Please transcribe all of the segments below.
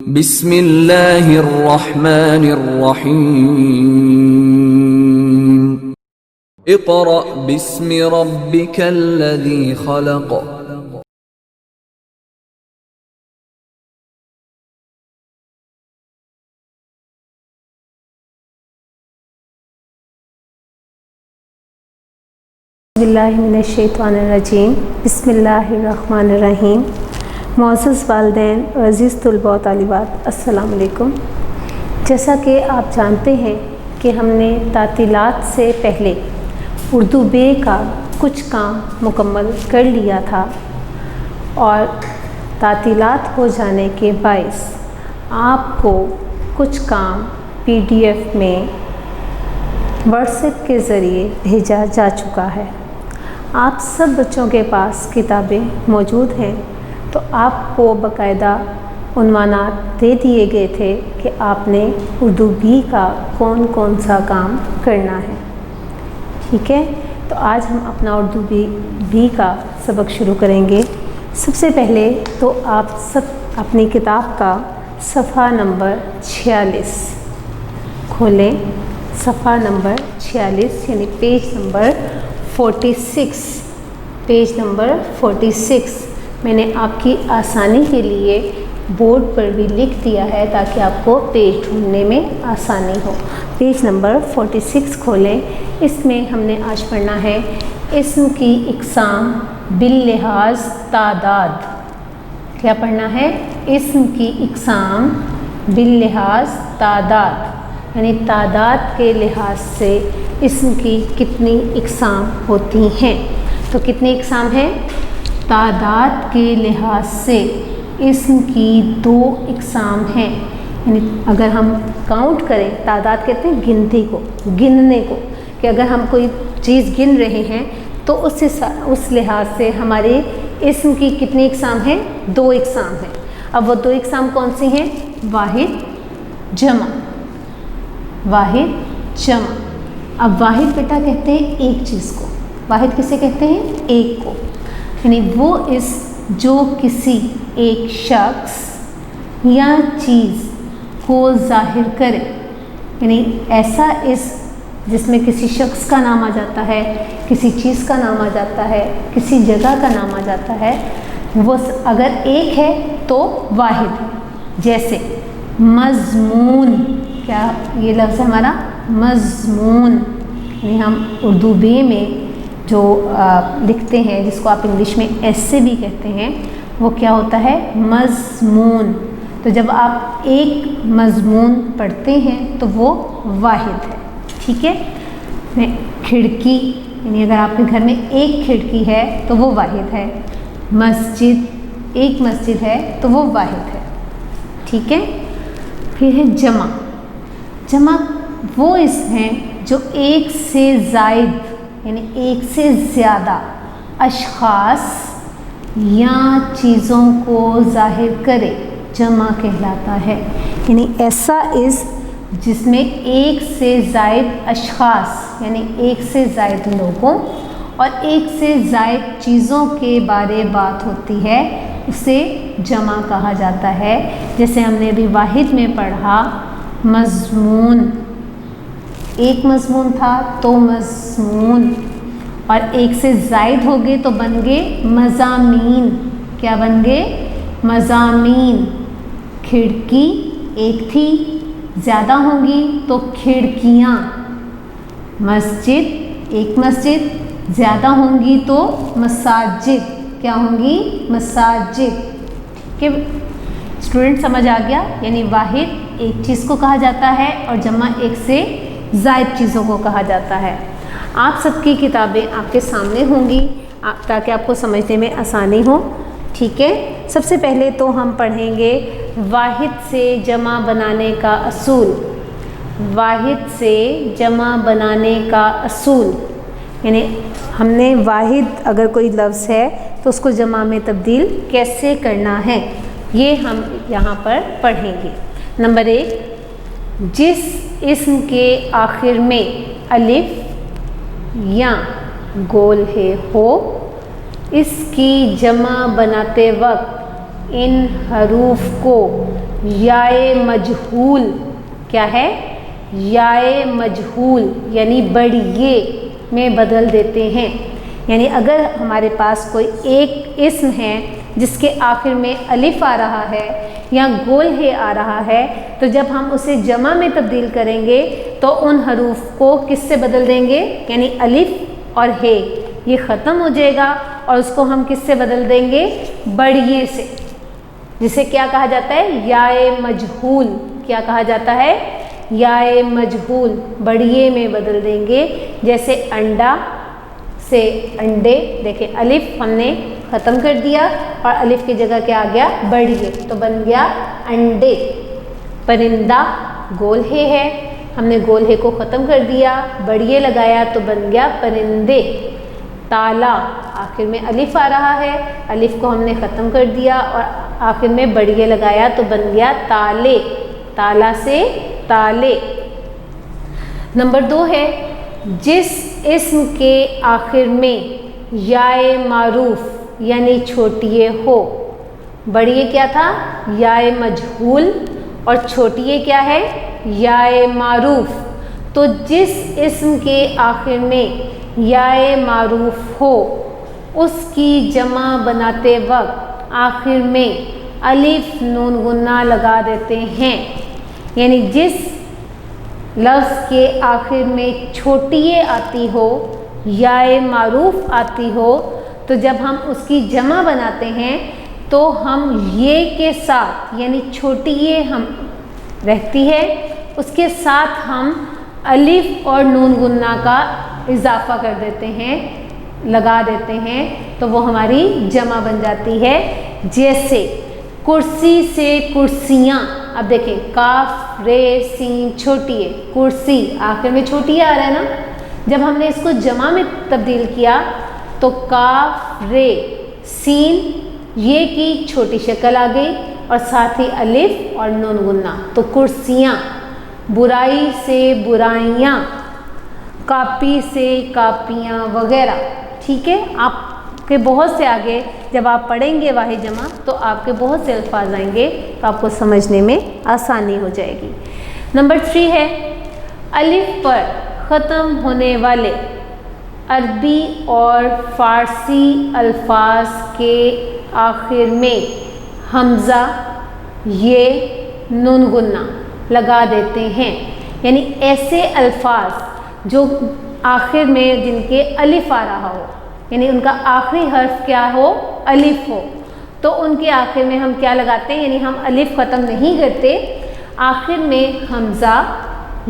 बिस्मिल्लाहिर्रहमानिर्रहीम। इक़रा बिस्मि रब्बिकल्लज़ी खलक़। बिस्मिल्लाहिर्रहमानिर्रहीम। बिस्मिल्लाहिर्रहमानिर्रहीम। मोअज़्ज़ज़ वालिदैन, अज़ीज़ तलबा व तालिबात, अस्सलाम वालेकुम। जैसा कि आप जानते हैं कि हमने तातीलात से पहले उर्दू बे का कुछ काम मुकम्मल कर लिया था और तातीलात हो जाने के बाइस आपको कुछ काम PDF में व्हाट्सएप के ज़रिए भेजा जा चुका है। आप सब बच्चों के पास किताबें मौजूद हैं, तो आपको बाकायदा उन्वानात दे दिए गए थे कि आपने उर्दू बी का कौन कौन सा काम करना है। ठीक है, तो आज हम अपना उर्दू बी का सबक शुरू करेंगे। सबसे पहले तो आप सब अपनी किताब का सफ़ा नंबर 46 खोलें। सफ़ा नंबर 46 यानी पेज नंबर 46। पेज नंबर 46 मैंने आपकी आसानी के लिए बोर्ड पर भी लिख दिया है ताकि आपको पेज ढूंढने में आसानी हो। पेज नंबर 46 खोलें। इसमें हमने आज पढ़ना है इस्म की इक़साम बिल्लिहाज तादाद। क्या पढ़ना है? इस्म की इक़साम बिल्लिहाज तादाद, यानी तादाद के लिहाज से इस्म की कितनी इक़साम होती हैं। तो कितनी इक़साम हैं? तादाद के लिहाज से इस्म की 2 इक़साम हैं। यानी अगर हम काउंट करें, तादाद कहते हैं गिनती को, गिनने को, कि अगर हम कोई चीज़ गिन रहे हैं तो उस लिहाज से हमारे इस्म की कितनी इक़साम है? 2 इक़साम है। अब वो 2 इक़साम कौन सी हैं? वाहिद, जमा। वाहिद, जमा। अब वाहिद बेटा कहते हैं एक चीज़ को। वाहिद किसे कहते हैं? एक को। यानी वो इस्म जो किसी एक शख्स या चीज़ को ज़ाहिर करे, यानी ऐसा इस्म जिसमें किसी शख्स का नाम आ जाता है, किसी चीज़ का नाम आ जाता है, किसी जगह का नाम आ जाता है, वो अगर एक है तो वाहिद है। जैसे मज़मून, क्या ये लफ्ज़ है हमारा? मज़मून। यानी हम उर्दू बे में जो लिखते हैं, जिसको आप इंग्लिश में ऐसे भी कहते हैं, वो क्या होता है? मज़मून। तो जब आप एक मज़मून पढ़ते हैं तो वो वाहिद है। ठीक है। खिड़की, यानी अगर आपके घर में एक खिड़की है तो वो वाहिद है। मस्जिद, एक मस्जिद है तो वो वाहिद है। ठीक है। फिर है जमा। जमा वो इस्म हैं जो एक से ज़ायद यानी एक से ज़्यादा अशख़ास या चीज़ों को ज़ाहिर करे, जमा कहलाता है। यानी ऐसा इस्म जिसमें एक से ज़ायद अशख़ास यानी एक से ज़ायद लोगों और एक से ज़ायद चीज़ों के बारे बात होती है, उसे जमा कहा जाता है। जैसे हमने अभी वाहिद में पढ़ा, मज़मून, एक मज़मून था तो मज़मून, और एक से ज़ायद हो गए तो बन गए मज़ामीन। क्या बन गए? मज़ामीन। खिड़की एक थी, ज़्यादा होंगी तो खिड़कियाँ। मस्जिद, एक मस्जिद, ज़्यादा होंगी तो मसाजिद। क्या होंगी? मसाजिद। ठीक है स्टूडेंट, समझ आ गया? यानी वाहिद एक चीज़ को कहा जाता है और जमा एक से ज़ायद चीज़ों को कहा जाता है। आप सबकी किताबें आपके सामने होंगी ताकि आपको समझने में आसानी हो। ठीक है। सबसे पहले तो हम पढ़ेंगे वाहिद से जमा बनाने का असूल। वाहिद से जमा बनाने का असूल, यानी हमने वाहिद अगर कोई लफ्ज़ है तो उसको जमा में तब्दील कैसे करना है, ये हम यहाँ पर पढ़ेंगे। नंबर 1, जिस इस्म के आखिर में अलिफ या गोल है हो, इसकी जमा बनाते वक्त इन हरूफ को याए मजहूल, क्या है, याए मजहूल यानी बढ़िए में बदल देते हैं। यानी अगर हमारे पास कोई एक इस्म है जिसके आखिर में अलिफ आ रहा है या गोल हे आ रहा है, तो जब हम उसे जमा में तब्दील करेंगे तो उन हरूफ को किससे बदल देंगे, यानी अलिफ और हे ये ख़त्म हो जाएगा और उसको हम किससे बदल देंगे, बढ़िए से, जिसे क्या कहा जाता है, याए मजहूल। क्या कहा जाता है, याए मजहूल, बढ़िए में बदल देंगे। जैसे अंडा से अंडे, देखिए अलिफ हमने ख़त्म कर दिया और अलिफ की जगह क्या आ गया, बढ़िए, तो बन गया अंडे। परिंदा गोल हे है, हमने गोल हे को ख़त्म कर दिया, बढ़िए लगाया तो बन गया परिंदे। ताला, आखिर में अलिफ आ रहा है, अलिफ को हमने ख़त्म कर दिया और आखिर में बढ़िए लगाया तो बन गया ताले। ताला से ताले। नंबर 2 है, जिस इस्म के आखिर में याए मारूफ यानी छोटिए हो। बढ़िए क्या था, याए मजहूल, और छोटिए क्या है, याए मारूफ। तो जिस इस्म के आखिर में याए मारूफ हो उसकी जमा बनाते वक्त आखिर में अलिफ नून गुन्ना लगा देते हैं। यानी जिस लफ्ज़ के आखिर में छोटिए आती हो, याए मारूफ आती हो, तो जब हम उसकी जमा बनाते हैं तो हम ये के साथ, यानी छोटिए हम रहती है, उसके साथ हम अलिफ और नून गुन्ना का इजाफा कर देते हैं, लगा देते हैं, तो वो हमारी जमा बन जाती है। जैसे कुर्सी से कुर्सियाँ, अब देखें काफ रे सीन छोटिए, कुर्सी आखिर में छोटिए आ रहा है ना, जब हमने इसको जमा में तब्दील किया तो काफ रे सीन ये की छोटी शक्ल आ गई और साथ ही अलिफ और नून गुन्ना, तो कुर्सियाँ। बुराई से बुराइयाँ, कापी से कापियाँ वगैरह। ठीक है, आपके बहुत से आगे जब आप पढ़ेंगे वाही जमा तो आपके बहुत से अल्फाज आएंगे तो आपको समझने में आसानी हो जाएगी। नंबर 3 है, अलिफ पर ख़त्म होने वाले अरबी और फ़ारसी अल्फाज के आखिर में हमज़ा ये नून गुन्ना लगा देते हैं। यानी ऐसे अल्फाज जो आखिर में जिनके अलिफ आ रहा हो, यानी उनका आखिरी हर्फ क्या हो, अलिफ हो, तो उनके आखिर में हम क्या लगाते हैं, यानी हम अलिफ ख़त्म नहीं करते, आखिर में हमज़ा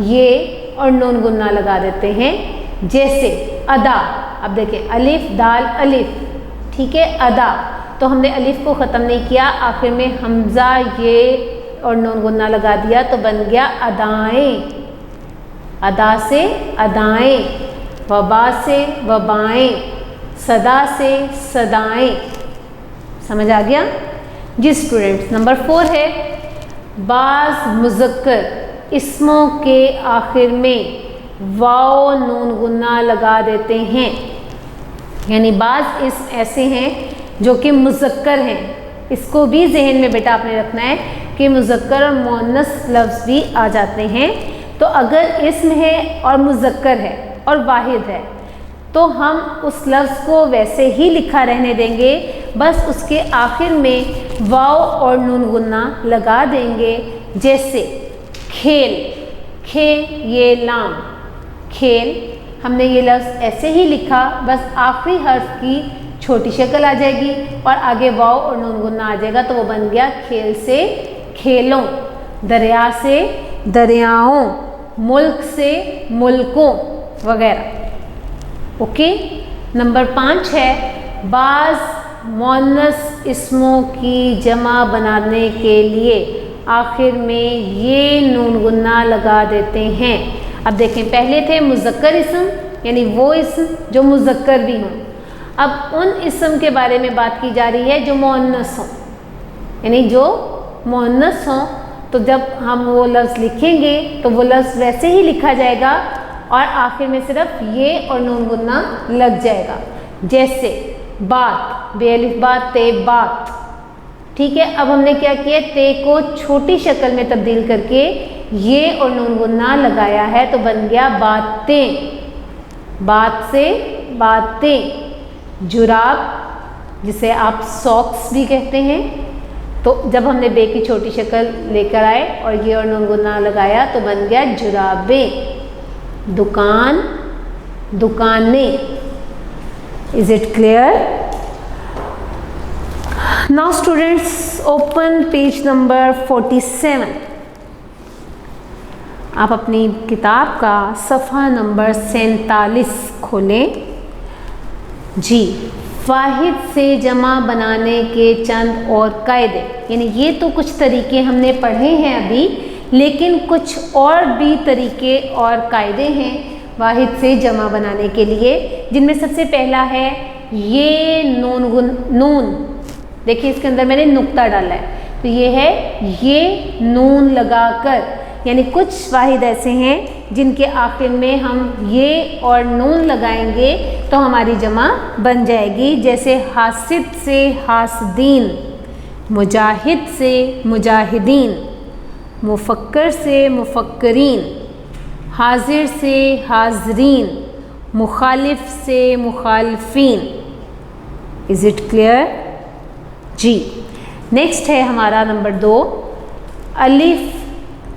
ये और नून गुन्ना लगा देते हैं। जैसे अदा, अब देखिए अलिफ दाल अलिफ, ठीक है, अदा, तो हमने अलिफ को ख़त्म नहीं किया, आखिर में हमज़ा ये और नून गुन्ना लगा दिया तो बन गया अदाएँ। अदा से अदाएँ, वबा से वबाएँ, सदा से सदाएँ। समझ आ गया जी स्टूडेंट्स। नंबर 4 है, बाज़ मुज़क्कर इस्मों के आखिर में वाव नून गुन्ना लगा देते हैं। यानी बाज़ इस्म ऐसे हैं जो कि मुज़क्कर हैं, इसको भी जहन में बेटा आपने रखना है कि मुज़क्कर और मुअन्नस लफ्ज़ भी आ जाते हैं। तो अगर इस्म है और मुज़क्कर है और वाहिद है तो हम उस लफ्ज़ को वैसे ही लिखा रहने देंगे, बस उसके आखिर में वाव और नून गुन्ना लगा देंगे। जैसे खेल, खे ये लाम, खेल, हमने ये लफ्ज़ ऐसे ही लिखा, बस आखिरी हर्फ की छोटी शक्ल आ जाएगी और आगे वाव और नून गुन्ना आ जाएगा, तो वो बन गया खेल से खेलों, दरिया से दरियाओं, मुल्क से मुल्कों वगैरह। ओके। नंबर 5 है, बाज़ मुअन्नस इस्मों की जमा बनाने के लिए आखिर में ये नून गुन्ना लगा देते हैं। अब देखें, पहले थे मुज़क्कर इस्म, यानी वो इस्म जो मुज़क्कर भी हों। अब उन इस्म के बारे में बात की जा रही है जो मुअन्नस हों, यानी जो मुअन्नस हों, तो जब हम वो लफ्ज़ लिखेंगे तो वो लफ्ज़ वैसे ही लिखा जाएगा और आखिर में सिर्फ ये और नून गुन्ना लग जाएगा। जैसे बात, बेअलिफ बात ते बात, ठीक है, अब हमने क्या किया, ते को छोटी शक्ल में तब्दील करके ये और नून गुन्ना लगाया है तो बन गया बातें। बात से बातें। जुराब जिसे आप सॉक्स भी कहते हैं, तो जब हमने बे की छोटी शक्ल लेकर आए और ये और नून गुन्ना लगाया तो बन गया जुराबें। दुकान, दुकानें। Is it clear? Now students open page number 47। आप अपनी किताब का सफ़ा नंबर 47 खोलें। जी, वाहिद से जमा बनाने के चंद और कायदे, यानी ये तो कुछ तरीके हमने पढ़े हैं अभी, लेकिन कुछ और भी तरीके और कायदे हैं वाहिद से जमा बनाने के लिए, जिनमें सबसे पहला है ये नून। देखिए इसके अंदर मैंने नुक्ता डाला है, तो ये है ये नून लगाकर, यानी कुछ वाहिद ऐसे हैं जिनके आखिर में हम ये और नून लगाएंगे तो हमारी जमा बन जाएगी। जैसे हासिद से हासदीन, मुजाहिद से मुजाहिदीन, मुफक्कर से मुफक्करीन, हाजिर से हाजरीन, मुखालिफ से मुखालिफीन। Is it clear? जी, नेक्स्ट है हमारा नंबर 2, अलिफ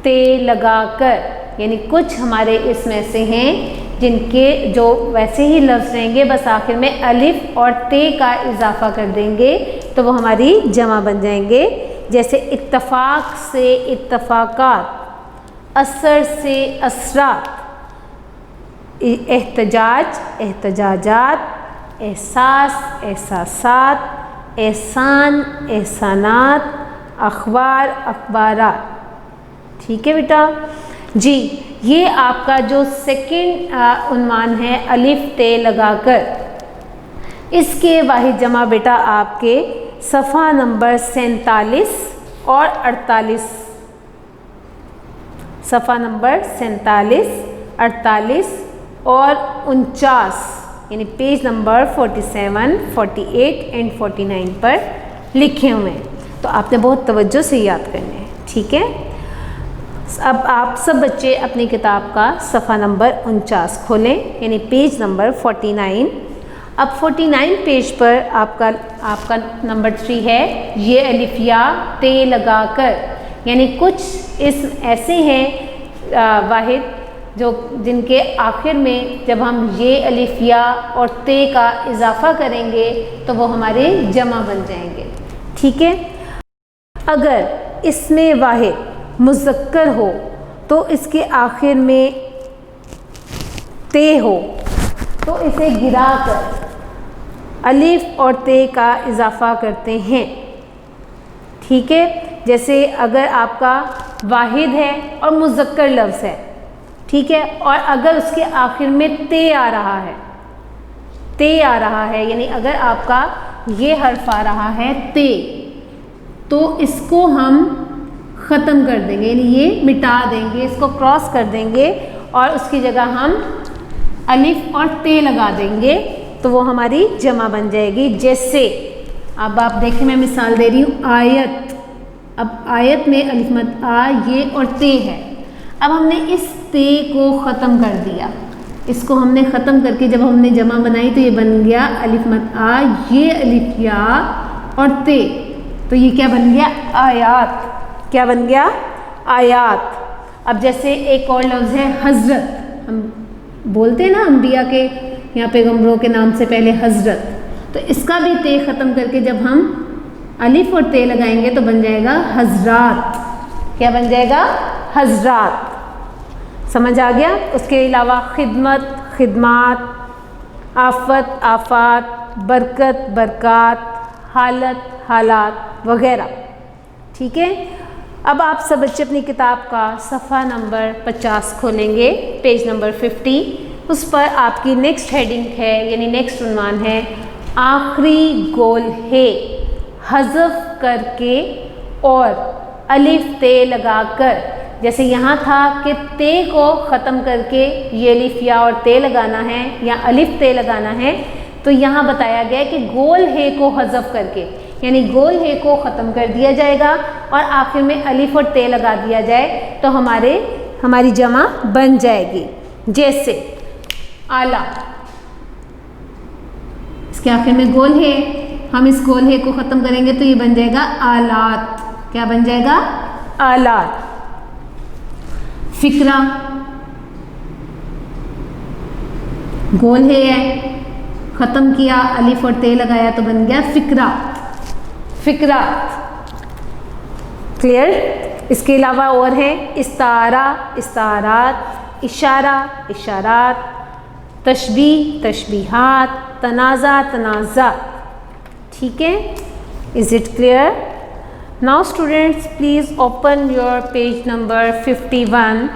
ते लगाकर, यानी कुछ हमारे इसमें से हैं जिनके जो वैसे ही लफ्ज़ रहेंगे, बस आखिर में अलिफ और ते का इजाफा कर देंगे तो वो हमारी जमा बन जाएंगे। जैसे इत्तफाक से इत्तफाकात, असर से असरात, एहतजाज एहतजाजात, एहसास एहसासात, एहसान एहसानात, अखबार अखबारात। ठीक है बेटा जी, ये आपका जो सेकंड उन्वान है अलिफ ते लगाकर, इसके वाहिद जमा बेटा आपके सफ़ा नंबर 47 और 48, सफ़ा नंबर 47, 48 और 49, यानी पेज नंबर 47, 48 एंड 49 पर लिखे हुए हैं। तो आपने बहुत तवज्जो से याद करने हैं। ठीक है, अब आप सब बच्चे अपनी किताब का सफ़ा नंबर 49 खोलें, यानी पेज नंबर 49। अब 49 पेज पर आपका नंबर 3 है ये अलिफिया ते लगाकर, यानी कुछ इस ऐसे हैं वाहिद जो जिनके आखिर में जब हम ये अलिफिया और ते का इजाफा करेंगे तो वो हमारे जमा बन जाएंगे। ठीक है, अगर इसमें वाहिद मुज़क्कर हो तो इसके आखिर में ते हो तो इसे गिरा कर अलिफ और ते का इजाफा करते हैं। ठीक है, जैसे अगर आपका वाहिद है और मुज़क्कर लफ्ज़ है, ठीक है, और अगर उसके आखिर में ते आ रहा है, ते आ रहा है, यानी अगर आपका ये हर्फ आ रहा है ते, तो इसको हम ख़त्म कर देंगे, यानी ये मिटा देंगे, इसको क्रॉस कर देंगे और उसकी जगह हम अलिफ और ते लगा देंगे तो वो हमारी जमा बन जाएगी। जैसे अब आप देखें, मैं मिसाल दे रही हूँ आयत। अब आयत में अलिफ मद आ ये और ते है। अब हमने इस ते को ख़त्म कर दिया, इसको हमने ख़त्म करके जब हमने जमा बनाई तो ये बन गया अलिफ मद आ ये अलिफ या और ते, तो ये क्या बन गया? आयात। क्या बन गया? आयात। अब जैसे एक और लफ्ज़ है हज़रत, हम बोलते हैं ना अम्बिया के यहाँ पैगम्बरों के नाम से पहले हज़रत, तो इसका भी ते ख़त्म करके जब हम अलिफ और ते लगाएंगे तो बन जाएगा हज़रात। क्या बन जाएगा? हज़रात। समझ आ गया? उसके अलावा खिदमत, खिदमात, आफत, आफात, बरकत, बरक़ात, हालत, हालात वगैरह। ठीक है, अब आप सब बच्चे अपनी किताब का सफ़ा नंबर 50 खोलेंगे, पेज नंबर 50। उस पर आपकी नेक्स्ट हेडिंग है, यानी नेक्स्ट उन्वान है आखिरी गोल है हज़फ करके और अलिफ ते लगाकर। जैसे यहाँ था कि ते को ख़त्म करके ये अलिफ या और ते लगाना है या अलिफ ते लगाना है, तो यहाँ बताया गया कि गोल है को हज़फ करके, यानी गोल हे को ख़त्म कर दिया जाएगा और आखिर में अलिफ और ते लगा दिया जाए तो हमारी जमा बन जाएगी। जैसे आला, इसके आखिर में गोल है, हम इस गोल है को ख़त्म करेंगे तो ये बन जाएगा आलात। क्या बन जाएगा? आलात। फिक्रा, गोल है ख़त्म किया, अलिफ और ते लगाया तो बन गया फिक्रा, फिक्रा। क्लियर? इसके अलावा और है इस्तारा, इस्तारात, इशारा, इशारात, तशबीह, तशबीहात, तनाज़ा, तनाज़ा। ठीक है? Is it clear? Now students please open your page number 51।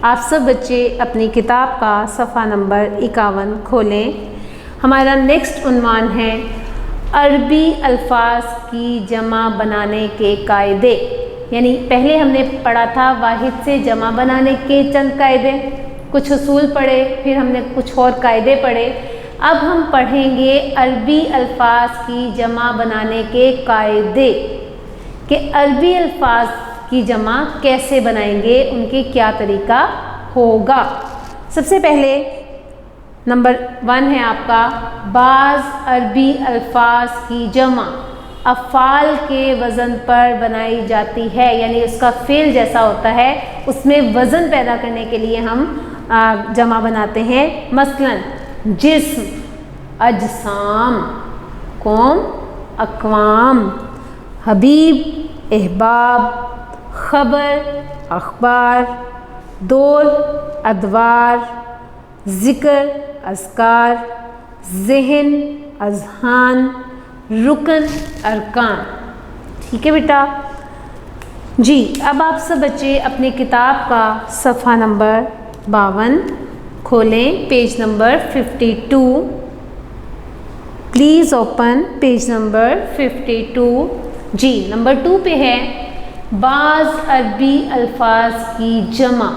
आप सब बच्चे अपनी किताब का सफ़ा नंबर 51 खोलें। हमारा नेक्स्ट उन्वान है अरबी अल्फाज की जमा बनाने के कायदे। यानी पहले हमने पढ़ा था वाहिद से जमा बनाने के चंद कायदे, कुछ उसूल पढ़े, फिर हमने कुछ और कायदे पढ़े। अब हम पढ़ेंगे अरबी अल्फाज की जमा बनाने के कायदे कि अरबी अल्फाज की जमा कैसे बनाएंगे, उनके क्या तरीका होगा। सबसे पहले नंबर 1 है आपका बाज़ अरबी अल्फाज की जमा अफ़ाल के वज़न पर बनाई जाती है, यानी उसका फ़ेल जैसा होता है उसमें वज़न पैदा करने के लिए हम जमा बनाते हैं। मसलन जिस्म, अजसाम, कौम, अक़वाम, हबीब, अहबाब, ख़बर, अखबार, दौर, अदवार, ज़िक्र, अज़कार, ज़हन, अज़हान, रुकन, अरकान। ठीक है बेटा जी। अब आप सब बच्चे अपनी किताब का सफ़ा नंबर 52 खोलें, page number 52। Please open page number 52। जी, नंबर 2 पे है बाज़ अरबी अल्फाज की जमा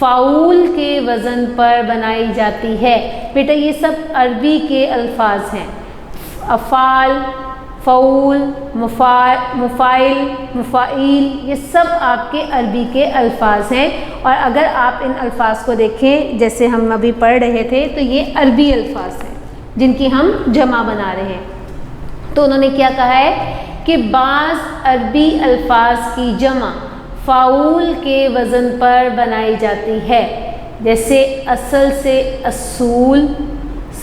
फ़ाउल के वज़न पर बनाई जाती है। बेटा ये सब अरबी के अल्फाज हैं। अफ़ाल, फ़ाउल, मुफ़ाइल, मुफ़ाइल, ये सब आपके अरबी के अल्फाज हैं। और अगर आप इन अल्फाज को देखें जैसे हम अभी पढ़ रहे थे तो ये अरबी अल्फाज हैं जिनकी हम जमा बना रहे हैं। तो उन्होंने क्या कहा है कि बाज़ अरबी अल्फाज की जमा फ़ाउल के वज़न पर बनाई जाती है। जैसे असल से असूल,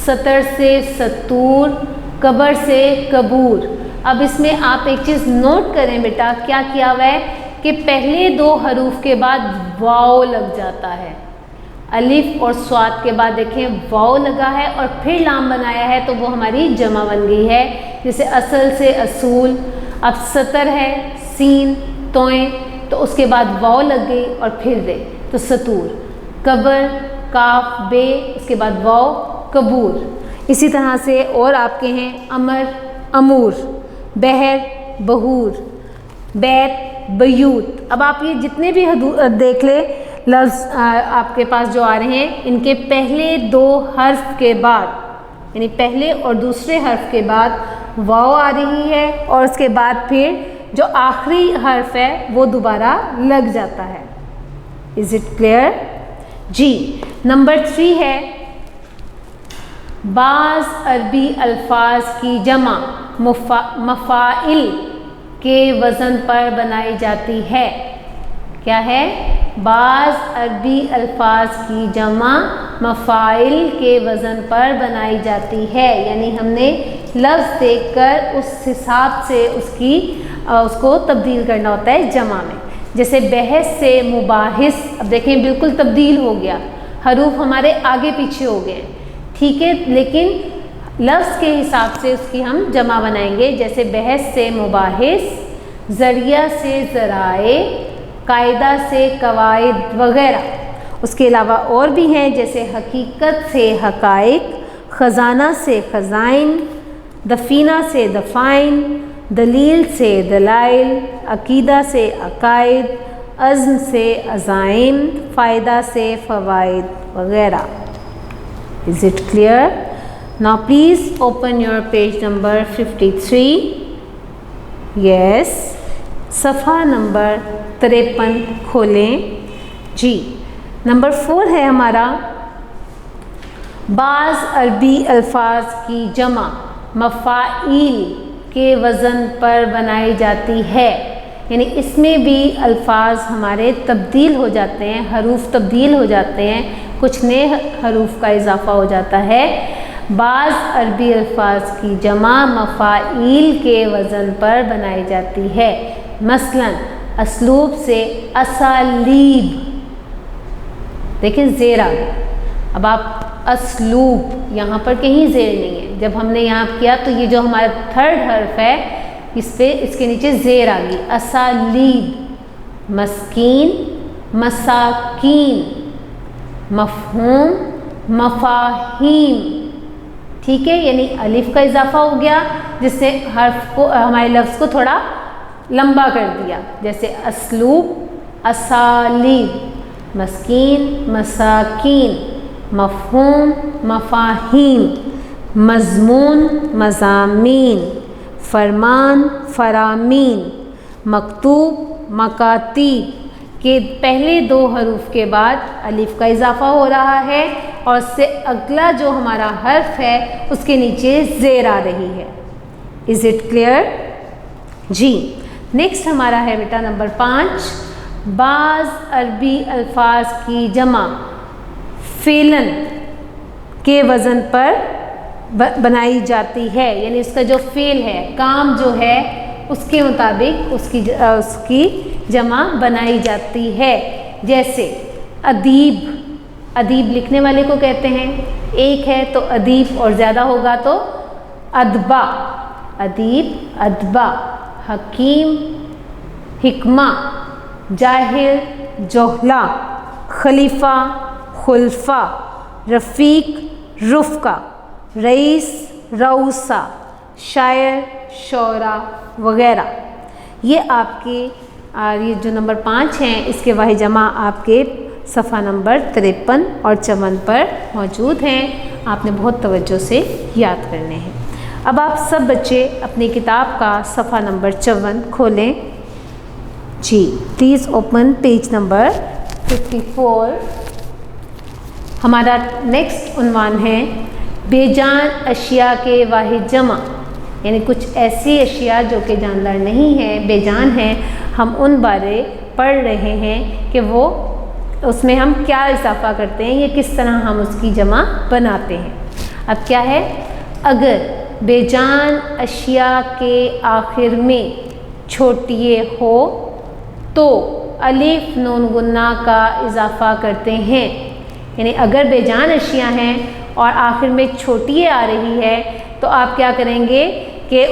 सतर से सतूर, कबर से कबूर। अब इसमें आप एक चीज़ नोट करें बेटा, क्या किया हुआ है कि पहले 2 हरूफ के बाद वाव लग जाता है। अलिफ और स्वाद के बाद देखें वाव लगा है और फिर लाम बनाया है तो वो हमारी जमा बन गई है। जैसे असल से असूल, अब सतर है सीन तोएं तो उसके बाद वाव लग गई और फिर दे तो सतूर, कबर काफ बे उसके बाद वाव कबूर। इसी तरह से और आपके हैं अमर अमूर, बहर बहूर, बैत बयूत। अब आप ये जितने भी देख ले लफ्ज़ आपके पास जो आ रहे हैं इनके पहले 2 हर्फ के बाद यानी पहले और दूसरे हर्फ के बाद वाव आ रही है और उसके बाद फिर जो आखिरी हर्फ है वो दोबारा लग जाता है। Is it clear? जी। नंबर 3 है बाज़ अरबी अल्फाज की जमा मफ़ाइल के वज़न पर बनाई जाती है। क्या है? बाज़ अरबी अल्फाज की जमा मफ़ाइल के वज़न पर बनाई जाती है। यानी हमने लफ्ज़ देखकर उस हिसाब से उसको तब्दील करना होता है जमा में। जैसे बहस से मुबाहिस, अब देखें बिल्कुल तब्दील हो गया, हरूफ हमारे आगे पीछे हो गए, ठीक है, लेकिन लफ्ज़ के हिसाब से उसकी हम जमा बनाएंगे। जैसे बहस से मुबाहिस, ज़रिया से ज़राए, कायदा से कवायद वगैरह। उसके अलावा और भी हैं जैसे हकीकत से हकाइक, ख़ज़ाना से ख़ज़ाइन, दफ़ीना से दफ़ाइन, दलील से दलाइल, अकीदा से अकायद, अज़्म से अज़ाइम, फ़ायदा से फ़वाइद वगैरह। Is it clear? Now please open your page number 53. Yes, सफ़ा नंबर 53 खोलें जी। नंबर 4 है हमारा, बाज़ अरबी अल्फाज की जमा मफ़ाइल के वज़न पर बनाई जाती है, यानी इसमें भी अल्फाज हमारे तब्दील हो जाते हैं, हरूफ तब्दील हो जाते हैं, कुछ नए हरूफ का इजाफा हो जाता है। बाज़ अरबी अल्फाज की जमा मफ़ाइल के वज़न पर बनाई जाती है। मसलन असलूब से असालीब, देखिए ज़ेर आ गया। अब आप असलूब, यहाँ पर कहीं ज़ेर नहीं है, जब हमने यहाँ किया तो ये जो हमारा थर्ड हर्फ है इस पे इसके नीचे ज़ेर आ गई। असालीब, मस्कीन, मसाकीन, मफ़हूम, मफ़ाहीम, ठीक है, यानी अलिफ का इजाफा हो गया जिससे हर्फ को, हमारे लफ्ज़ को थोड़ा लंबा कर दिया। जैसे असलूब, असालीब, मस्कीन, मसाकीन, मफ़हूम, मफ़ाहीम, मज़मून, मज़ामीन, फ़रमान, फ़रामीन, मकतूब, मकातीब के पहले 2 हरूफ के बाद अलिफ का इजाफा हो रहा है और उससे अगला जो हमारा हर्फ है उसके नीचे ज़ेर आ रही है। इज़ इट क्लियर जी। नेक्स्ट हमारा है बेटा नंबर 5, बाज़ अरबी अल्फाज की जमा फ़ेलन के वज़न पर बनाई जाती है, यानी उसका जो फ़ेल है, काम जो है उसके मुताबिक उसकी जमा बनाई जाती है। जैसे अदीब, अदीब लिखने वाले को कहते हैं, एक है तो अदीब और ज़्यादा होगा तो अदबा, अदीब, अदबा, हकीम, हिकमा, जाहिर, जोहला, खलीफा, खुलफा, रफ़ीक, रुफ़का, रईस, रऊसा, शायर, शौरा वग़ैरह। ये आपके ये जो नंबर 5 हैं इसके वाहिद जमा आपके सफ़ा नंबर 53 और 54 पर मौजूद हैं। आपने बहुत तवज्जो से याद करने हैं। अब आप सब बच्चे अपनी किताब का सफ़ा नंबर 54 खोलें जी। Please open page number 54। हमारा नेक्स्ट उन्वान है बेजान अशिया के वाहिद जमा, यानी कुछ ऐसी अशिया जो कि जानदार नहीं है, बेजान है, हम उन बारे पढ़ रहे हैं कि वो उसमें हम क्या इजाफा करते हैं, ये किस तरह हम उसकी जमा बनाते हैं। अब क्या है, अगर बेजान अशिया के आखिर में छोटिए हो तो अलिफ नून गुन्ना का इजाफा करते हैं, यानी अगर बेजान अशिया हैं और आखिर में छोटिए आ रही है तो आप क्या करेंगे कि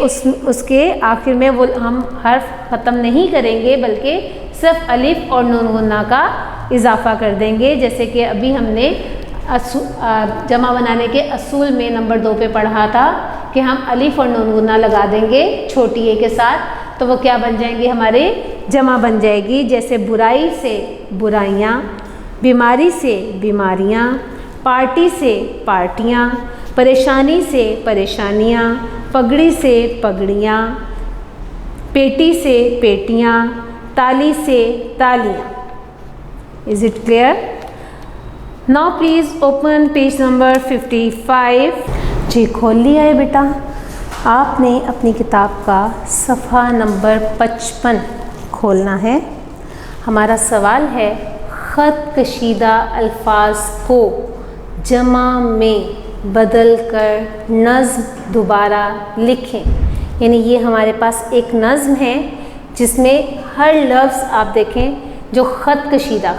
उसके आखिर में वो हम हर्फ ख़त्म नहीं करेंगे बल्कि सिर्फ अलिफ और नून गुन्ना का इजाफा कर देंगे। जैसे कि अभी हमने जमा बनाने के असूल में नंबर 2 पे पढ़ा था कि हम अलिफ और नून गुन्ना लगा देंगे छोटी ए के साथ, तो वो क्या बन जाएंगे, हमारे जमा बन जाएगी। जैसे बुराई से बुराइयाँ, बीमारी से बीमारियाँ, पार्टी से पार्टियाँ, परेशानी से परेशानियाँ, पगड़ी से पगड़ियाँ, पेटी से पेटियाँ, ताली से तालियाँ। Is it clear? Now please open page number 55। जी खोल लिया है बेटा। आपने अपनी किताब का सफ़ा नंबर 55 खोलना है। हमारा सवाल है ख़त कशीदा अल्फाज को जमा में बदल कर नज़्म दोबारा लिखें। यानी ये हमारे पास एक नज़्म है जिसमें हर लफ्ज़ आप देखें जो ख़त कशीदा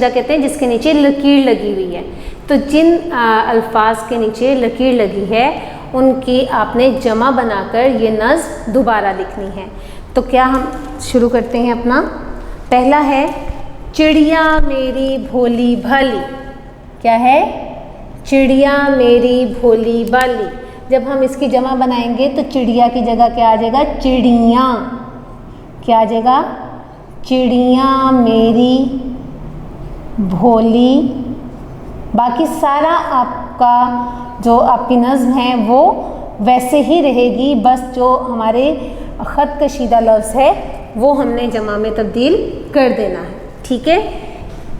कहते हैं जिसके नीचे लकीर लगी हुई है। तो जिन अल्फाज के नीचे लकीर लगी है उनकी आपने जमा बनाकर ये नज़्म दोबारा लिखनी है। तो क्या हम शुरू करते हैं अपना। पहला है चिड़िया मेरी भोली भाली। क्या है? चिड़िया मेरी भोली भाली। जब हम इसकी जमा बनाएंगे तो चिड़िया की जगह क्या आ जाएगा? चिड़ियाँ। क्या आ जाएगा? चिड़िया मेरी भोली। बाकी सारा आपका जो आपकी नज़्म है वो वैसे ही रहेगी, बस जो हमारे और ख़त कशीदा लफ्ज़ है वो हमने जमा में तब्दील कर देना है। ठीक है,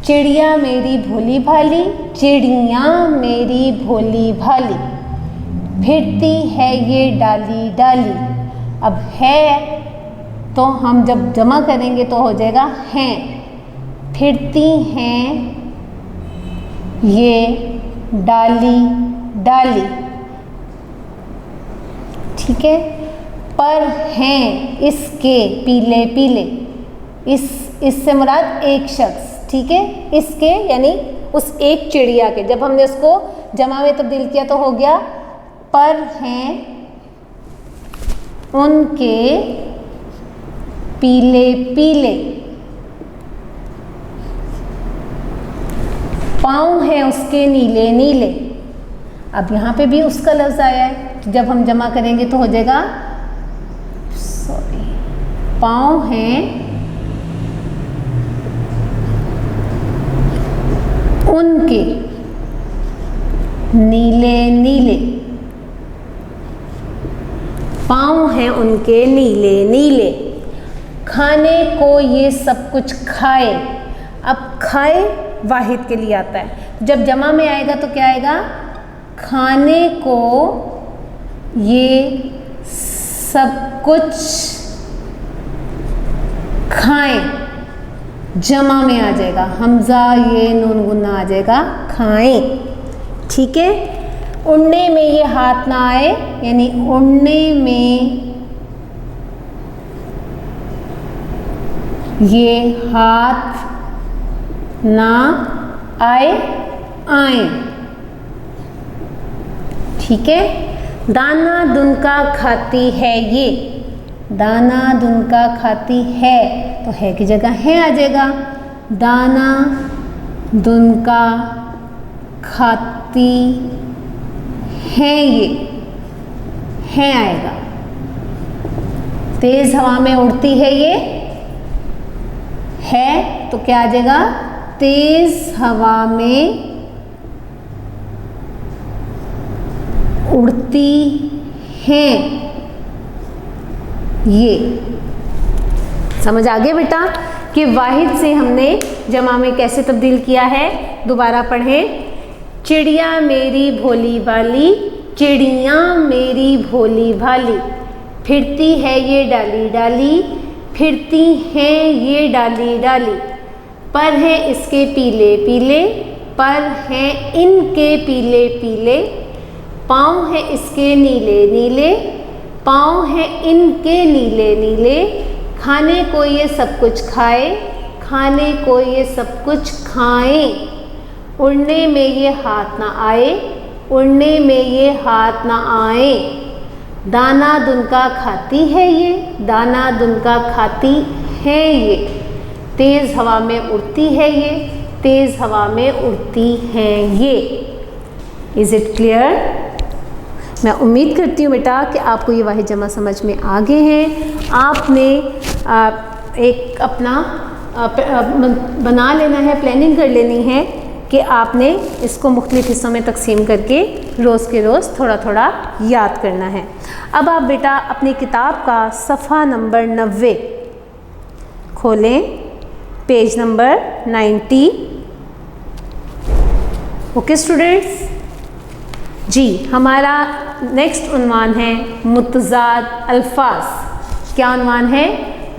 चिड़िया मेरी भोली भाली, चिड़िया मेरी भोली भाली, फिरती है ये डाली डाली। अब है तो हम जब जमा करेंगे तो हो जाएगा हैं, फिरती हैं ये डाली डाली। ठीक है, पर हैं इसके पीले पीले, इससे मुराद एक शख्स। ठीक है, इसके यानी उस एक चिड़िया के, जब हमने उसको जमा में तब्दील किया तो हो गया पर हैं उनके पीले पीले, पाँव हैं उसके नीले नीले। अब यहाँ पे भी उसका लफ्ज़ आया है, तो जब हम जमा करेंगे तो हो जाएगा पाँव हैं उनके नीले नीले, पाँव हैं उनके नीले नीले। खाने को ये सब कुछ खाए। अब खाए वाहिद के लिए आता है, जब जमा में आएगा तो क्या आएगा, खाने को ये सब कुछ खाएं, जमा में आ जाएगा, हमजा ये नून गुन्ना आ जाएगा, खाएं। ठीक है, उड़ने में ये हाथ ना आए, यानी उड़ने में ये हाथ ना आए, आए। ठीक है, दाना दुनका खाती है ये, दाना दुनका खाती है तो है की जगह है आ जाएगा, दाना दुनका खाती है ये, है आएगा। तेज हवा में उड़ती है ये, है तो क्या आ जाएगा, तेज हवा में उड़ती हैं ये। समझ आ गया बेटा कि वाहिद से हमने जमा में कैसे तब्दील किया है। दोबारा पढ़ें, चिड़िया मेरी भोली भाली, चिड़िया मेरी भोली भाली, फिरती है ये डाली डाली, फिरती हैं ये डाली डाली, पर हैं इसके पीले पीले, पर हैं इनके पीले पीले, पाँव हैं इसके नीले नीले, पाँव हैं इनके नीले नीले, खाने को ये सब कुछ खाए, खाने को ये सब कुछ खाएं, उड़ने में ये हाथ ना आए, उड़ने में ये हाथ ना आए, दाना दुनका खाती है ये, दाना दुनका खाती है ये, तेज़ हवा में उड़ती है ये, तेज़ हवा में उड़ती हैं ये। Is it clear? मैं उम्मीद करती हूँ बेटा कि आपको ये वाहिद जमा समझ में आ गए हैं। आपने एक अपना बना लेना है, प्लानिंग कर लेनी है कि आपने इसको मुख्तलिफ़ हिस्सों में तकसीम करके रोज़ के रोज़ थोड़ा थोड़ा याद करना है। अब आप बेटा अपनी किताब का सफ़ा नंबर 90 खोलें, पेज नंबर 90। ओके स्टूडेंट्स जी, हमारा नेक्स्ट उन्वान है मुतज़ाद अल्फाज। क्या उन्वान है?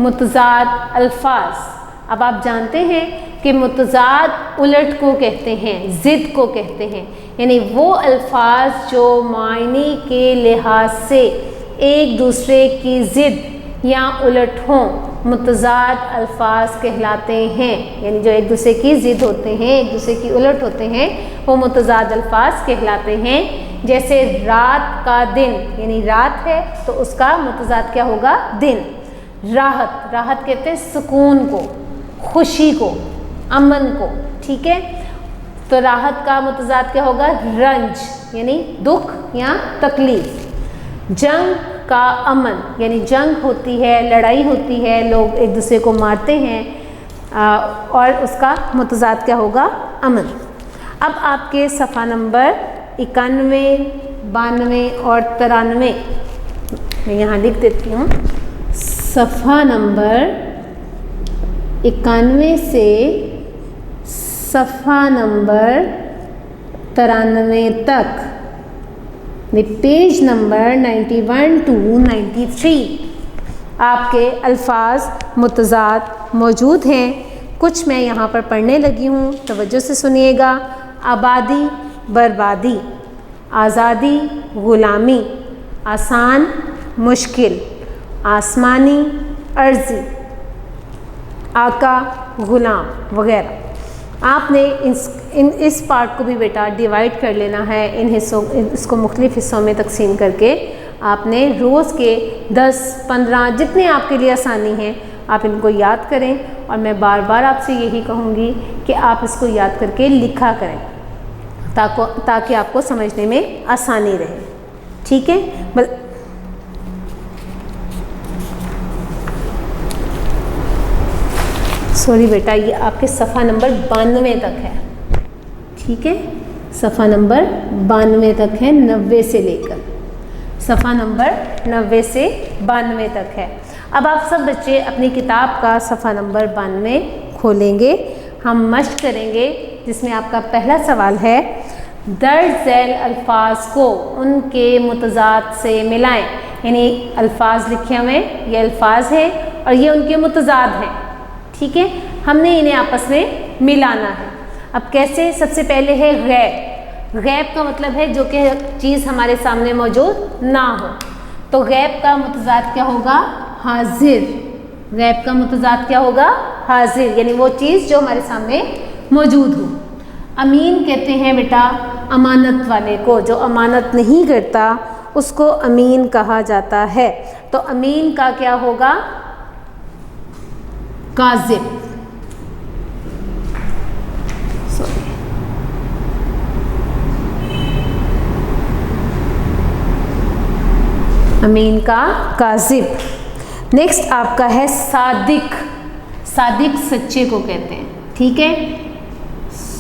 मुतज़ाद अल्फाज। अब आप जानते हैं कि मुतज़ाद उलट को कहते हैं, ज़िद को कहते हैं, यानी वो अल्फाज जो मायने के लिहाज से एक दूसरे की ज़िद या उलट हों, मुतज़ाद अल्फाज कहलाते हैं। यानी जो एक दूसरे की ज़िद होते हैं, एक दूसरे की उलट होते हैं, वो मुतज़ाद अल्फाज कहलाते हैं। जैसे रात का दिन, यानी रात है तो उसका मुतज़ाद क्या होगा? दिन। राहत, राहत कहते हैं सुकून को, खुशी को, अमन को। ठीक है, तो राहत का मुतज़ाद क्या होगा? रंज, यानी दुख या तकलीफ। जंग का अमन, यानी जंग होती है, लड़ाई होती है, लोग एक दूसरे को मारते हैं, और उसका मुतज़ाद क्या होगा? अमन। अब आपके सफ़ा नंबर 91, 92 और 93 मैं यहाँ लिख देती हूँ। सफ़ा नंबर 91 से सफ़ा नंबर 93 तक, पेज नंबर 91 to 93 आपके अल्फाज मुतज़ाद मौजूद हैं। कुछ मैं यहाँ पर पढ़ने लगी हूँ, तवज्जो से सुनिएगा। आबादी बर्बादी, आज़ादी ग़ुलामी, आसान मुश्किल, आसमानी अर्ज़ी, आका ग़ुलाम वग़ैरह। आपने इस पार्ट को भी बेटा डिवाइड कर लेना है इन हिस्सों, इसको मुख्तलिफ़ हिस्सों में तकसीम करके आपने रोज़ के 10-15 जितने आपके लिए आसानी है आप इनको याद करें। और मैं बार बार आपसे यही कहूँगी कि आप इसको याद करके लिखा करें ताकि आपको समझने में आसानी रहे। ठीक है, सॉरी बेटा, ये आपके सफ़ा नंबर 92 तक है। ठीक है, सफ़ा नंबर 92 तक है, 90 से लेकर सफ़ा नंबर 90 से 92 तक है। अब आप सब बच्चे अपनी किताब का सफ़ा नंबर 92 खोलेंगे। हम मश्क करेंगे जिसमें आपका पहला सवाल है, दर्ज झैल अल्फाज को उनके मुतज़ाद से मिलाएं। यानी अल्फाज लिखे हुए ये अल्फाज हैं और ये उनके मुतज़ाद हैं। ठीक है, हमने इन्हें आपस में मिलाना है। अब कैसे? सबसे पहले है गैब। गैब का मतलब है जो कि चीज़ हमारे सामने मौजूद ना हो। तो गैब का मुतज़ाद क्या होगा? हाजिर। गैब का मुतज़ाद क्या होगा? हाजिर, यानी वो चीज़ जो हमारे सामने मौजूद हो। अमीन कहते हैं बेटा अमानत वाले को, जो अमानत नहीं करता उसको अमीन कहा जाता है। तो अमीन का क्या होगा? काज़िब। अमीन का काज़िब। नेक्स्ट आपका है सादिक। सादिक सच्चे को कहते हैं। ठीक है,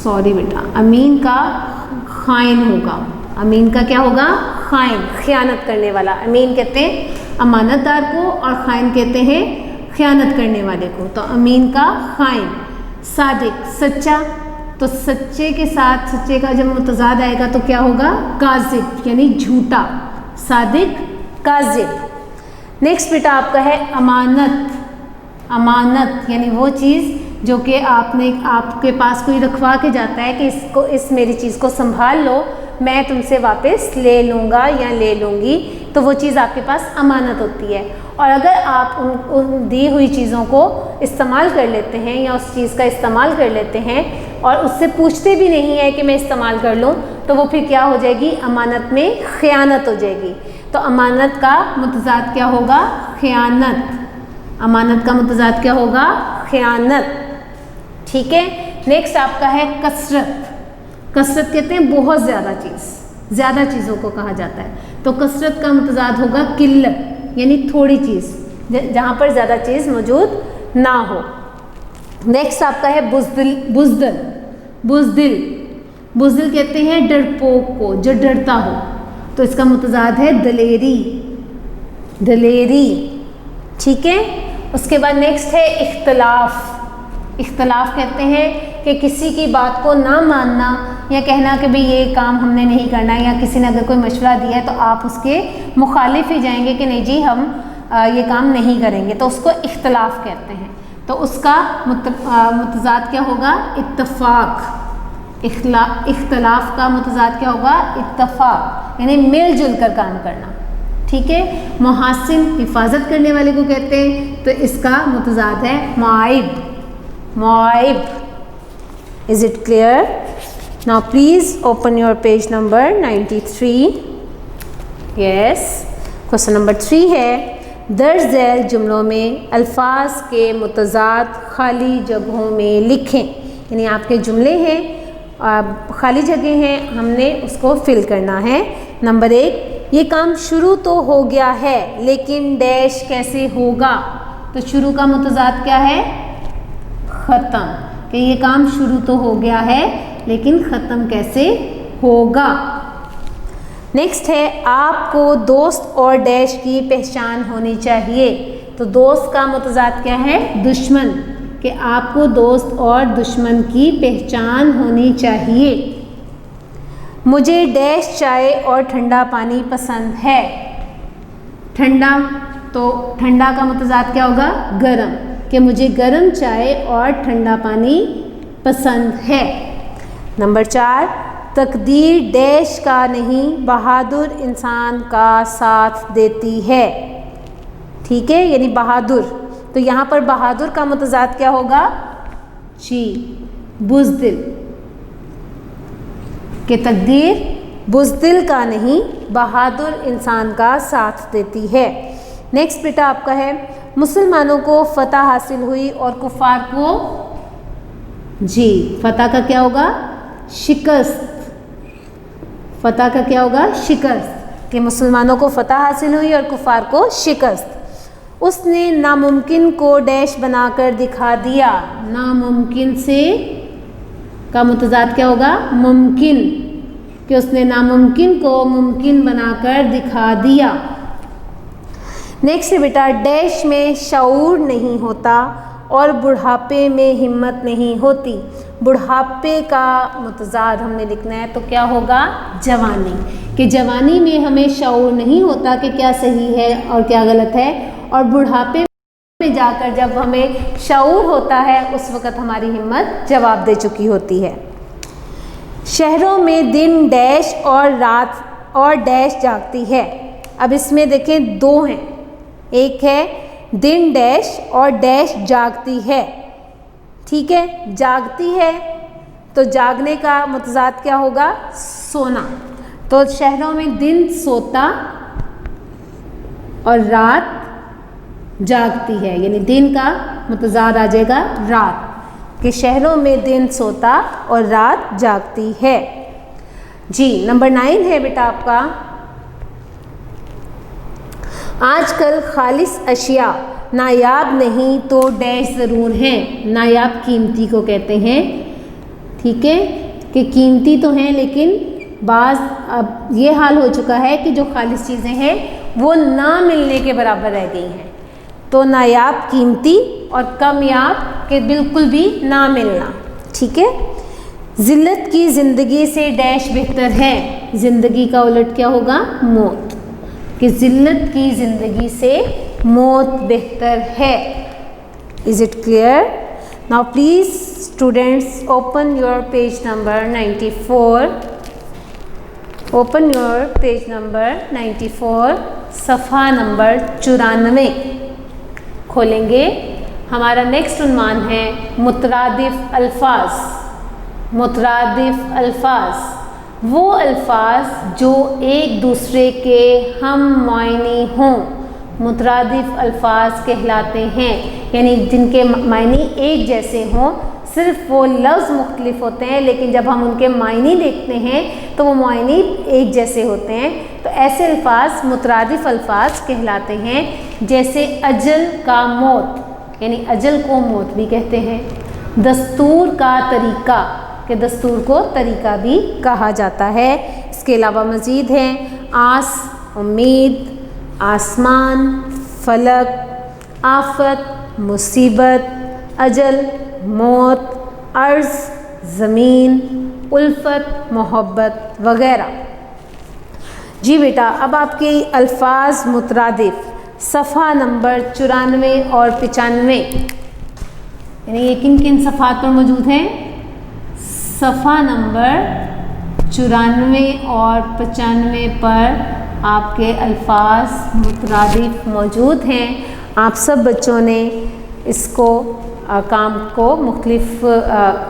सॉरी बेटा, अमीन का खाइन होगा। अमीन का क्या होगा? खाइन, खयानत करने वाला। अमीन कहते हैं अमानतदार को और खाइन कहते हैं खयानत करने वाले को। तो अमीन का खाइन। सादिक सच्चा, तो सच्चे के साथ सच्चे का जब मुतज़ाद आएगा तो क्या होगा? काज़िब, यानी झूठा। सादिक, काज़िब। नेक्स्ट बेटा आपका है अमानत। अमानत यानी वो चीज़ जो कि आपके पास कोई रखवा के जाता है कि इस मेरी चीज़ को संभाल लो, मैं तुमसे वापस ले लूँगा या ले लूँगी, तो वो चीज़ आपके पास अमानत होती है। और अगर आप उन दी हुई चीज़ों को इस्तेमाल कर लेते हैं या उस चीज़ का इस्तेमाल कर लेते हैं और उससे पूछते भी नहीं है कि मैं इस्तेमाल कर लूँ, तो वो फिर क्या हो जाएगी? अमानत में ख़यानत हो जाएगी। तो अमानत का मुतज़ाद क्या होगा? ख़यानत। अमानत का मुतज़ाद क्या होगा? ख़यानत। ठीक है, नेक्स्ट आपका है कसरत। कसरत कहते हैं बहुत ज़्यादा चीज़, ज़्यादा चीज़ों को कहा जाता है। तो कसरत का मुतज़ाद होगा किल्लत, यानी थोड़ी चीज़, जहाँ पर ज़्यादा चीज़ मौजूद ना हो। नेक्स्ट आपका है बुज़दिल। बुज़दिल बुज़दिल बुज़दिल कहते हैं डरपोक को, जो डरता हो। तो इसका मुतज़ाद है दलेरी। दलेरी। ठीक है, उसके बाद नेक्स्ट है इख्तलाफ। इख्तलाफ कहते हैं कि किसी की बात को ना मानना या कहना कि भाई ये काम हमने नहीं करना, या किसी ने अगर कोई मशवरा दिया है तो आप उसके मुखालिफ ही जाएंगे कि नहीं जी हम ये काम नहीं करेंगे, तो उसको इख्तलाफ कहते हैं। तो उसका मुतज़ाद क्या होगा? इत्तफ़ाक़। इख्तलाफ का मुतज़ाद क्या होगा? इत्तफ़ाक़, यानी मिलजुल कर काम करना। ठीक है, मुहासिन हिफाजत करने वाले को कहते हैं, तो इसका मुतज़ाद है मुआइब। मुआइब। Is it clear? Now please open your page number 93। Yes, question number 3 है, दर्ज झैल जुमलों में अल्फाज के मुतज़ाद खाली जगहों में लिखें। यानी आपके जुमले हैं, खाली जगह हैं, हमने उसको फिल करना है। नंबर 1, ये काम शुरू तो हो गया है लेकिन डैश कैसे होगा? तो शुरू का मुतज़ाद क्या है? ख़त्म। कि ये काम शुरू तो हो गया है लेकिन ख़त्म कैसे होगा? नेक्स्ट है, आपको दोस्त और डैश की पहचान होनी चाहिए। तो दोस्त का मुतज़ाद क्या है? दुश्मन। कि आपको दोस्त और दुश्मन की पहचान होनी चाहिए। मुझे डैश चाय और ठंडा पानी पसंद है। ठंडा, तो ठंडा का मुतज़ाद क्या होगा? गरम। कि मुझे गरम चाय और ठंडा पानी पसंद है। नंबर 4, तकदीर डैश का नहीं बहादुर इंसान का साथ देती है। ठीक है, यानी बहादुर। तो यहाँ पर बहादुर का मुतज़ाद क्या होगा? जी, बुज़दिल। कि तकदीर बुज़दिल का नहीं बहादुर इंसान का साथ देती है। नेक्स्ट बेटा आपका है, मुसलमानों को फतह हासिल हुई और कुफ़ार को, जी, फतह का क्या होगा? शिकस्त। फतह का क्या होगा? शिकस्त। कि मुसलमानों को फतह हासिल हुई और कुफ़ार को शिकस्त। उसने नामुमकिन को डैश बनाकर दिखा दिया। नामुमकिन से का मुतज़ाद क्या होगा? मुमकिन। कि उसने नामुमकिन को मुमकिन बनाकर दिखा दिया। नेक्स्ट है बेटा, डैश में शऊर नहीं होता और बुढ़ापे में हिम्मत नहीं होती। बुढ़ापे का मुतज़ाद हमने लिखना है तो क्या होगा? जवानी। कि जवानी में हमें शऊर नहीं होता कि क्या सही है और क्या गलत है, और बुढ़ापे में जाकर जब हमें शऊर होता है उस वक़्त हमारी हिम्मत जवाब दे चुकी होती है। शहरों में दिन डैश और रात और डैश जागती है। अब इसमें देखें 2 हैं, एक है दिन डैश और डैश जागती है। ठीक है, जागती है तो जागने का मुतज़ाद क्या होगा? सोना। तो शहरों में दिन सोता और रात जागती है, यानी दिन का मुतज़ाद आ जाएगा रात। कि शहरों में दिन सोता और रात जागती है। जी, नंबर 9 है बेटा आपका, आजकल खालिस अशिया नायाब नहीं तो डैश ज़रूर हैं। नायाब कीमती को कहते हैं। ठीक है, कि कीमती तो हैं लेकिन बाज़ अब ये हाल हो चुका है कि जो खालिस चीज़ें हैं वो ना मिलने के बराबर रह गई हैं। तो नायाब कीमती और कमयाब के बिल्कुल भी ना मिलना। ठीक है, ज़िल्लत की ज़िंदगी से डैश बेहतर है। ज़िंदगी का उलट क्या होगा? मौत। कि ज़िल्लत की ज़िंदगी से मौत बेहतर है। Is it clear? Now please students open your page number 94। Open your page number 94, सफ़ा नंबर 94 खोलेंगे। हमारा नेक्स्ट उन्वान है मुतरादिफ अल्फाज। मुतरादिफ अल्फाज वो अल्फाज जो एक दूसरे के हम मायने हों, मुतरादिफ अल्फाज कहलाते हैं। यानी जिनके मायने एक जैसे हों, सिर्फ वो लफ्ज़ मुख्तलिफ होते हैं लेकिन जब हम उनके मायने देखते हैं तो वो मायने एक जैसे होते हैं। तो ऐसे अल्फाज मुतरादिफ अल्फाज कहलाते हैं। जैसे अजल का मौत, यानी अजल को मौत भी कहते हैं। दस्तूर का तरीका, कि दस्तूर को तरीका भी कहा जाता है। इसके अलावा मज़ीद हैं आस, उम्मीद, आसमान, फलक, आफत, मुसीबत, अजल, मौत, अर्ज़, ज़मीन, उल्फत, मोहब्बत वग़ैरह। जी बेटा, अब आपके अल्फाज मुतरादिफ सफ़ा नंबर 94 और 95, यानी ये किन किन सफ़ात पर मौजूद हैं? सफ़ा नंबर 94 और 95 पर आपके अल्फाज मुतरादिफ मौजूद हैं। आप सब बच्चों ने इसको काम को मुख्तलिफ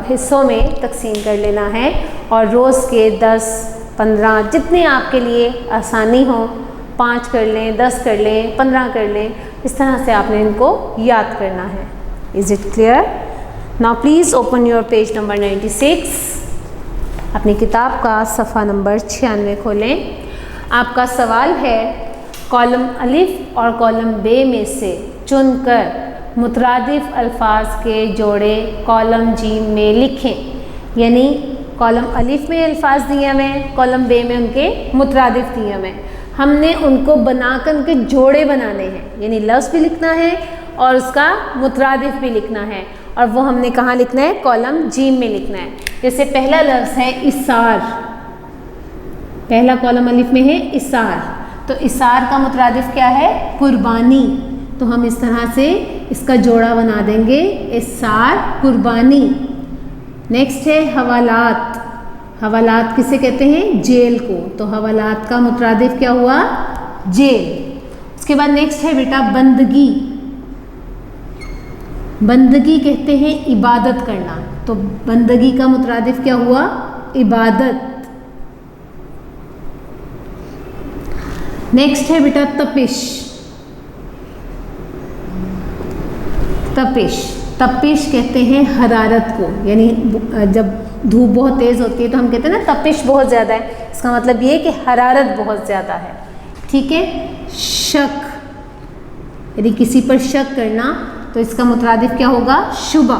हिस्सों में तकसीम कर लेना है और रोज़ के 10-15 जितने आपके लिए आसानी हो, 5 कर लें, 10 कर लें, 15 कर लें, इस तरह से आपने इनको याद करना है। Is it clear? Now please open your page number 96। अपनी किताब का सफ़ा नंबर 96 खोलें। आपका सवाल है कॉलम अलिफ और कॉलम बे में से चुनकर मुतरादिफ अल्फाज के जोड़े कॉलम जीम में लिखें। यानी कॉलम अलिफ में अल्फाज दिए हुए हैं, कॉलम बे में उनके मुतरादिफ दिए हुए हैं। हमने उनको बनाकर के जोड़े बनाने हैं, यानी लफ्ज़ भी लिखना है और उसका मुतरादिफ भी लिखना है, और वो हमने कहाँ लिखना है, कॉलम जीम में लिखना है। जैसे पहला लफ्ज़ है इसार, पहला कॉलम अलिफ में है इसार, तो इसार का मुतरादिफ क्या है, कुर्बानी। तो हम इस तरह से इसका जोड़ा बना देंगे, इसार कुर्बानी। नेक्स्ट है हवालात, हवालात किसे कहते हैं, जेल को, तो हवालात का मुतरादिफ क्या हुआ, जेल। उसके बाद नेक्स्ट है बेटा बंदगी, बंदगी कहते हैं इबादत करना, तो बंदगी का मुतरादिफ क्या हुआ, इबादत। नेक्स्ट है बेटा तपिश, तपिश, तपिश कहते हैं हरारत को, यानी जब धूप बहुत तेज़ होती है तो हम कहते हैं ना तपिश बहुत ज़्यादा है, इसका मतलब ये कि हरारत बहुत ज़्यादा है। ठीक है। शक, यदि किसी पर शक करना तो इसका मुतरादिफ क्या होगा, शुबा,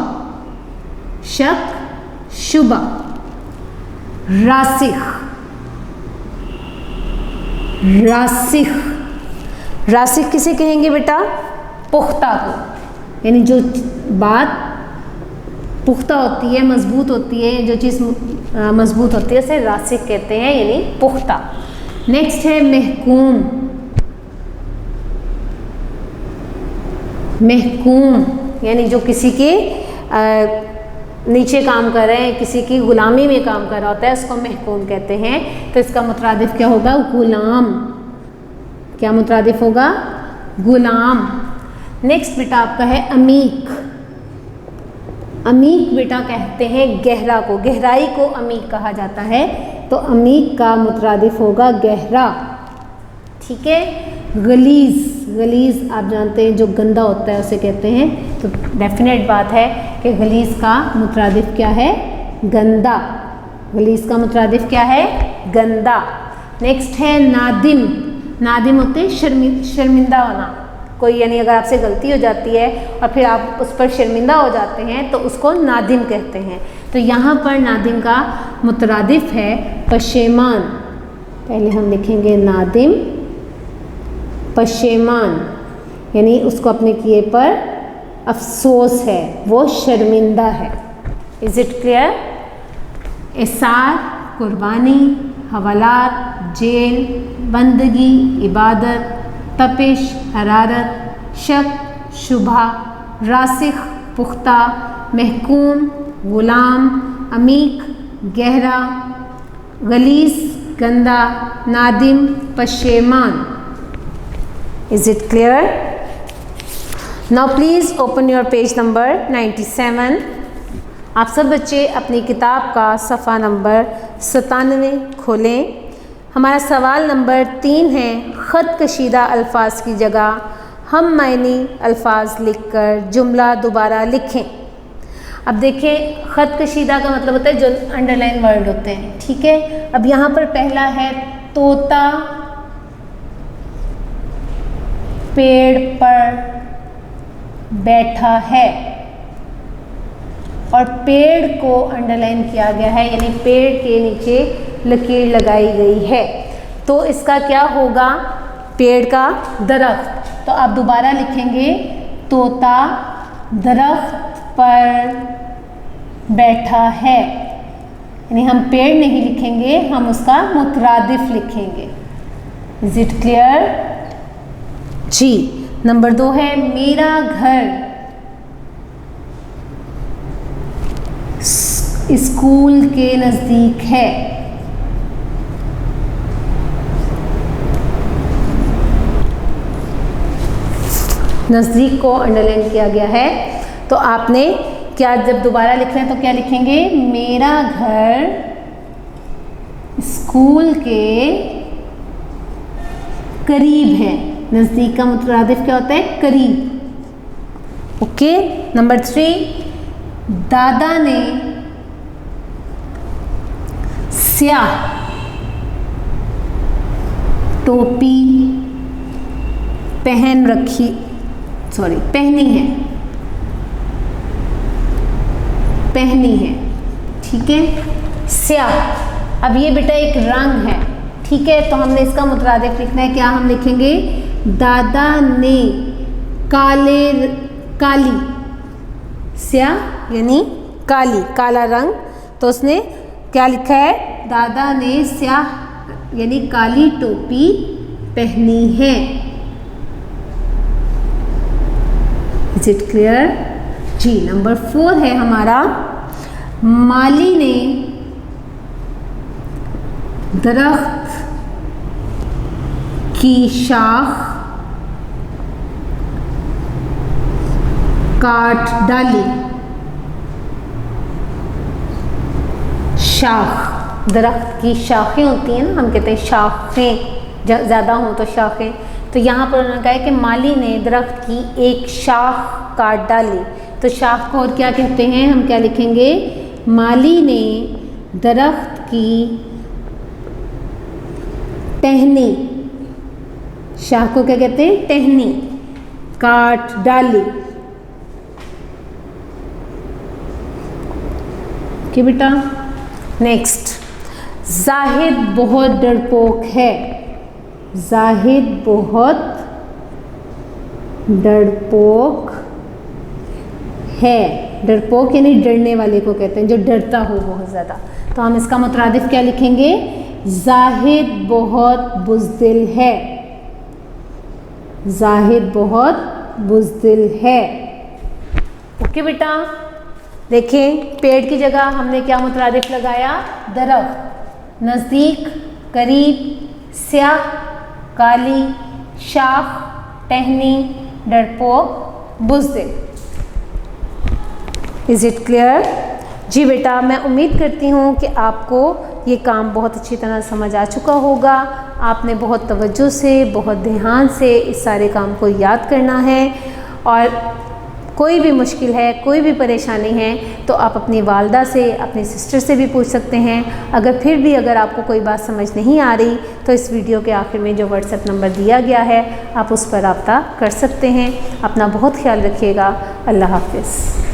शक शुबा। रासिख, रासिख, रासिख किसे कहेंगे बेटा, पुख्ता को, यानी जो बात पुख्ता होती है, मजबूत होती है, जो चीज़ मजबूत होती है उसे रासिख कहते हैं, यानी पुख्ता। नेक्स्ट है महकूम, महकूम यानी जो किसी के नीचे काम कर रहे हैं, किसी की गुलामी में काम कर रहा होता है, उसको महकूम कहते हैं। तो इसका मुतरादिफ क्या होगा, गुलाम। क्या मुतरादिफ होगा, गुलाम। नेक्स्ट बेटा आपका है अमीक, अमीक बेटा कहते हैं गहरा को, गहराई को अमीक कहा जाता है, तो अमीक का मुतरादिफ होगा गहरा। ठीक है। गलीज़, गलीज़ आप जानते हैं जो गंदा होता है उसे कहते हैं, तो डेफिनेट बात है कि गलीज़ का मुतरादिफ क्या है, गंदा। गलीज़ का मुतरादिफ क्या है, गंदा। नेक्स्ट है नादिम, नादिम होते हैं शर्मिंदा होना, कोई यानी अगर आपसे गलती हो जाती है और फिर आप उस पर शर्मिंदा हो जाते हैं तो उसको नादिम कहते हैं। तो यहाँ पर नादिम का मुतरादिफ है पशेमान, पहले हम लिखेंगे नादिम, पशेमान यानी उसको अपने किए पर अफसोस है, वो शर्मिंदा है। Is it clear. इसार कुर्बानी, हवालात जेल, बंदगी इबादत, तपिश हरारत, शक शुबा, रासिख पुख्ता, महकूम गुलाम, अमीक गहरा, गलीस गंदा, नादिम पशेमान। Is it clear. Now please open your page number 97। आप सब बच्चे अपनी किताब का सफ़ा नंबर 97 खोलें। हमारा सवाल नंबर 3 है, ख़त कशीदा अल्फाज की जगह हम मायनी अल्फाज लिखकर जुमला दोबारा लिखें। अब देखें, ख़त कशीदा का मतलब होता है जो अंडरलाइन वर्ड होते हैं। ठीक है। अब यहाँ पर पहला है तोता पेड़ पर बैठा है, और पेड़ को अंडरलाइन किया गया है, यानी पेड़ के नीचे लकीर लगाई गई है। तो इसका क्या होगा, पेड़ का दरख्त। तो आप दोबारा लिखेंगे तोता दरख्त पर बैठा है, यानी हम पेड़ नहीं लिखेंगे, हम उसका मुतरादिफ लिखेंगे। इज इट क्लियर जी। नंबर 2 है मेरा घर स्कूल के नज़दीक है। नज़दीक को अंडरलाइन किया गया है। तो आपने क्या जब दोबारा लिख रहे हैं तो क्या लिखेंगे, मेरा घर स्कूल के करीब है। नज़दीक का मुतरादिफ क्या होता है, करीब। ओके। नंबर 3, दादा ने स्याह टोपी पहनी है। ठीक है। स्याह, अब ये बेटा एक रंग है। ठीक है, तो हमने इसका मुतरादिफ लिखना है। क्या हम लिखेंगे? दादा ने काली स्याह यानी काली, काला रंग, तो उसने क्या लिखा है? दादा ने स्याह यानी काली टोपी पहनी है। इज इट क्लियर जी? नंबर 4 है हमारा, माली ने दरख्त की शाख काट डाली। शाख, दरख्त की शाखें होती हैं ना, हम कहते हैं शाखें, ज़्यादा हों तो शाखें। तो यहाँ पर उन्होंने कहा है कि माली ने दरख्त की एक शाख काट डाली। तो शाख को और क्या कहते हैं? हम क्या लिखेंगे? माली ने दरख्त की टहनी, शाख को क्या कहते हैं? टहनी, काट डाली। ओके बेटा, नेक्स्ट, जाहिद बहुत डरपोक है। जाहिद बहुत डरपोक है। डरपोक यानी डरने वाले को कहते हैं, जो डरता हो बहुत ज़्यादा। तो हम इसका मुतरादिफ क्या लिखेंगे? जाहिद बहुत बुज़दिल है। जाहिद बहुत बुज़दिल है। ओके बेटा, देखें पेड़ की जगह हमने क्या मुतरादिफ लगाया? दरख्त, नज़दीक, करीब, स्याह, काली, शाख, टहनी, डरपोक, बुज़दिल। इज़ इट क्लियर जी बेटा? मैं उम्मीद करती हूँ कि आपको ये काम बहुत अच्छी तरह समझ आ चुका होगा। आपने बहुत तवज्जो से, बहुत ध्यान से इस सारे काम को याद करना है। और कोई भी मुश्किल है, कोई भी परेशानी है, तो आप अपनी वालदा से, अपनी सिस्टर से भी पूछ सकते हैं। अगर आपको कोई बात समझ नहीं आ रही तो इस वीडियो के आखिर में जो व्हाट्सएप नंबर दिया गया है, आप उस पर रब्ता कर सकते हैं। अपना बहुत ख्याल रखिएगा। अल्लाह हाफ़िज़।